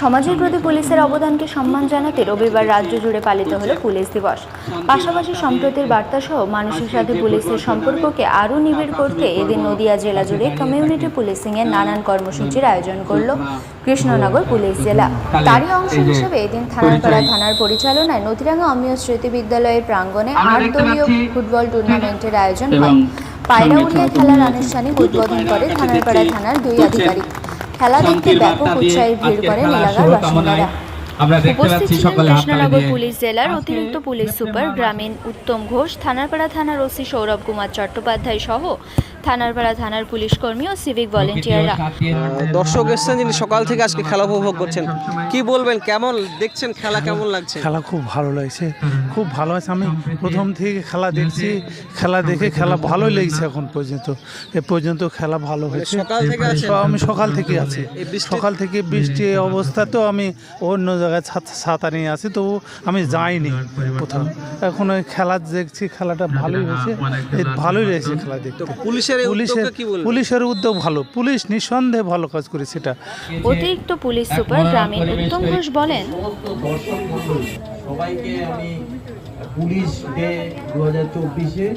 সমাজের প্রতি পুলিশের অবদানকে সম্মান জানাতে রবিবার রাজ্য জুড়ে পালিত হলো পুলিশ দিবস। পাশাপাশি সম্প্রতির বার্তা সহ মানুষের সাথে পুলিশের সম্পর্ককে আরও নিবিড় করতে এদিন নদিয়া জেলা জুড়ে কমিউনিটি পুলিশিংয়ের নানান কর্মসূচির আয়োজন করল কৃষ্ণনগর পুলিশ জেলা। তারই অংশ হিসেবে এদিন থানারপাড়া থানার পরিচালনায় নথিরাঙ্গা অমিয় স্মৃতি বিদ্যালয়ের প্রাঙ্গণে 8 দলীয় ফুটবল টুর্নামেন্টের আয়োজন হয়। পায়রা উড়িয়ে খেলার আনুষ্ঠানিক উদ্বোধন করে থানারপাড়া থানার 2 আধিকারিক। খেলা দেখতে ব্যাপক উৎসাহে ভিড় করেন এলাকার বাসিন্দারা। উপস্থিত ছিলেন কৃষ্ণনগর পুলিশ জেলার অতিরিক্ত পুলিশ সুপার গ্রামীণ উত্তম ঘোষ, থানারপাড়া থানার ওসি সৌরভ কুমার চট্টোপাধ্যায় সহ থানারপাড়া থানার পুলিশ কর্মী ও সিভিক ভলেন্টিয়াররা। দর্শক এসেছেন যিনি সকাল থেকে আজকে খেলা উপভোগ করছেন, কি বলবেন, কেমন দেখছেন খেলা, কেমন লাগছে? খেলা খুব ভালো লাগছে, খুব ভালো আছে। আমি প্রথম থেকে খেলা দেখছি, খেলা দেখে খেলা ভালোই লেগেছে। এখন পর্যন্ত এ পর্যন্ত খেলা ভালো হয়েছে। সকাল থেকে আছেন? আমি সকাল থেকে আছি। সকাল থেকে বৃষ্টি অবস্থা, তো আমি অন্য জায়গায় ছাতা নিয়ে আছি, তো আমি যাইনি কোথাও। এখন ওই খেলা দেখছি, খেলাটা ভালোই হয়েছে, ভালোই লেগেছে খেলা দেখতে। পুলিশের উদ্যোগ ভালো, পুলিশ নিঃসন্দেহে ভালো কাজ করে সেটা। অতিরিক্ত পুলিশ সুপার গ্রামীণ উত্তম ঘোষ বলেন, সবাইকে আমি পুলিশ ডে 2024-এ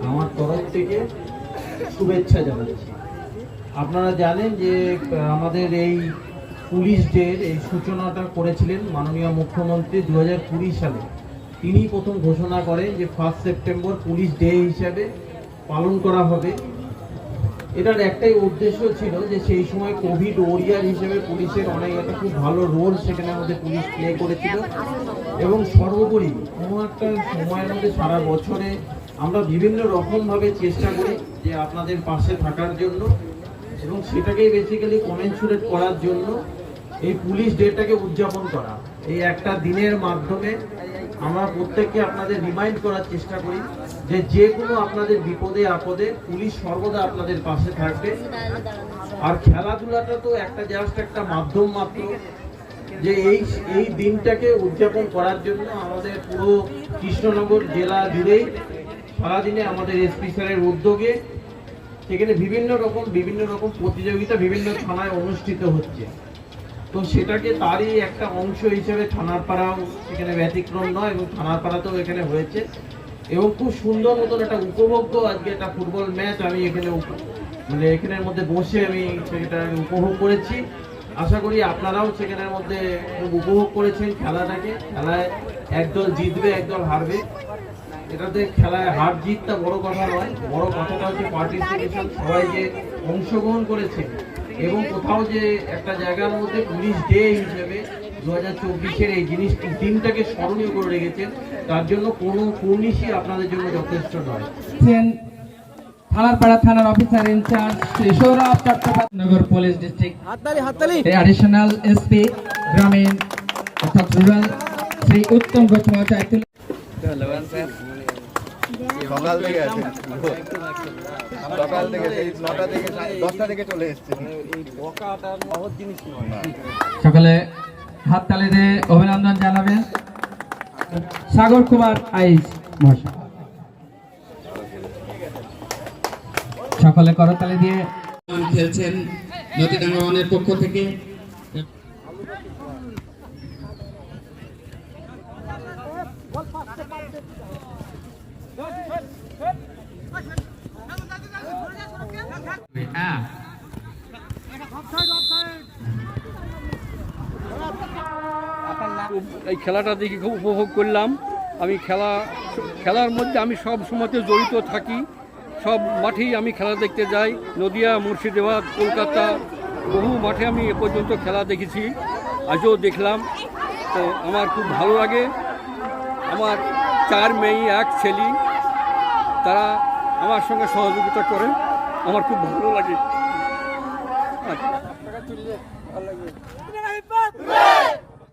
আমার তরফ থেকে শুভেচ্ছা জানাচ্ছি। আপনারা জানেন যে আমাদের এই পুলিশ ডের এই সূচনাটা করেছিলেন মাননীয় মুখ্যমন্ত্রী 2020 সালে। তিনি প্রথম ঘোষণা করেন যে 1 সেপ্টেম্বর পুলিশ ডে হিসাবে পালন করা হবে। এটার একটাই উদ্দেশ্য ছিল যে সেই সময় কোভিড ওয়ারিয়ার হিসেবে পুলিশের অনেক একটা খুব ভালো রোল সেখানে আমাদের পুলিশ প্লে করেছিল, এবং সর্বোপরি কোনো একটা সময়ের মধ্যে সারা বছরে আমরা বিভিন্ন রকমভাবে চেষ্টা করি যে আপনাদের পাশে থাকার জন্য, এবং সেটাকেই বেসিক্যালি কমেনসুরেট করার জন্য এই পুলিশ ডেটাকে উদযাপন করা। এই একটা দিনের মাধ্যমে আমরা প্রত্যেককে আপনাদের রিমাইন্ড করার চেষ্টা করি যে যে কোনো আপনাদের বিপদে আপদে পুলিশ সর্বদা আপনাদের পাশে থাকবে। আর খেলাধুলাটা তো জাস্ট একটা মাধ্যম মাত্র, যে এই দিনটাকে উদযাপন করার জন্য আমাদের পুরো কৃষ্ণনগর জেলা জুড়েই সারাদিনে আমাদের এসপি স্যারের উদ্যোগে সেখানে বিভিন্ন রকম প্রতিযোগিতা বিভিন্ন থানায় অনুষ্ঠিত হচ্ছে। তো সেটাকে তারই একটা অংশ হিসেবে থানারপাড়াও সেখানে ব্যতিক্রম নয়, এবং থানারপাড়াতেও এখানে হয়েছে, এবং খুব সুন্দর মতন একটা উপভোগ্য আজকে একটা ফুটবল ম্যাচ আমি এখানে এখানের মধ্যে বসে আমি সেটা উপভোগ করেছি। আশা করি আপনারাও সেখানের মধ্যে খুব উপভোগ করেছেন খেলাটাকে। খেলায় একদল জিতবে, একদল হারবে, এটাতে খেলায় হার জিতটা বড় কথা নয়, বড় কথাটা হচ্ছে পার্টিসিপেশন, সবাই যে অংশগ্রহণ করেছে, এবং কোথাও যে একটা জায়গার মধ্যে পুলিশ ডে হিসেবে 2024-এর এই দিনটাকে স্মরণীয় করে রেখেছেন, তার জন্য কোনো পুলিশই আপনাদের জন্য যথেষ্ট নয়। থানারপাড়া থানার অফিসার ইনচার্জ শ্রী সৌরভ চট্টোপাধ্যায়, নগর পুলিশ ডিস্ট্রিক্ট অ্যাডিশনাল এসপি গ্রামীণ অর্থাৎ রুরাল শ্রী উত্তম ঘোষ মহাশয়। সকাল থেকে আছে, সকাল থেকে 9টা থেকে 10টা থেকে চলে এসছে। সকালে হাততালি দিয়ে অভিনন্দন জানাবেন সাগর কুমার আইস মহাশয়। সকলে করতালি দিয়ে খেলছেন নদীডাঙ্গা ওয়ানের পক্ষ থেকে। এই খেলাটা দেখে খুব উপভোগ করলাম। আমি খেলার মধ্যে আমি সব সময়তে জড়িত থাকি, সব মাঠেই আমি খেলা দেখতে যাই। নদিয়া, মুর্শিদাবাদ, কলকাতা বহু মাঠে আমি এ পর্যন্ত খেলা দেখেছি, আজও দেখলাম। তো আমার খুব ভালো লাগে। আমার 4 মেয়ে 1 ছেলে, তারা আমার সঙ্গে সহযোগিতা করে, আমার খুব ভালো লাগে।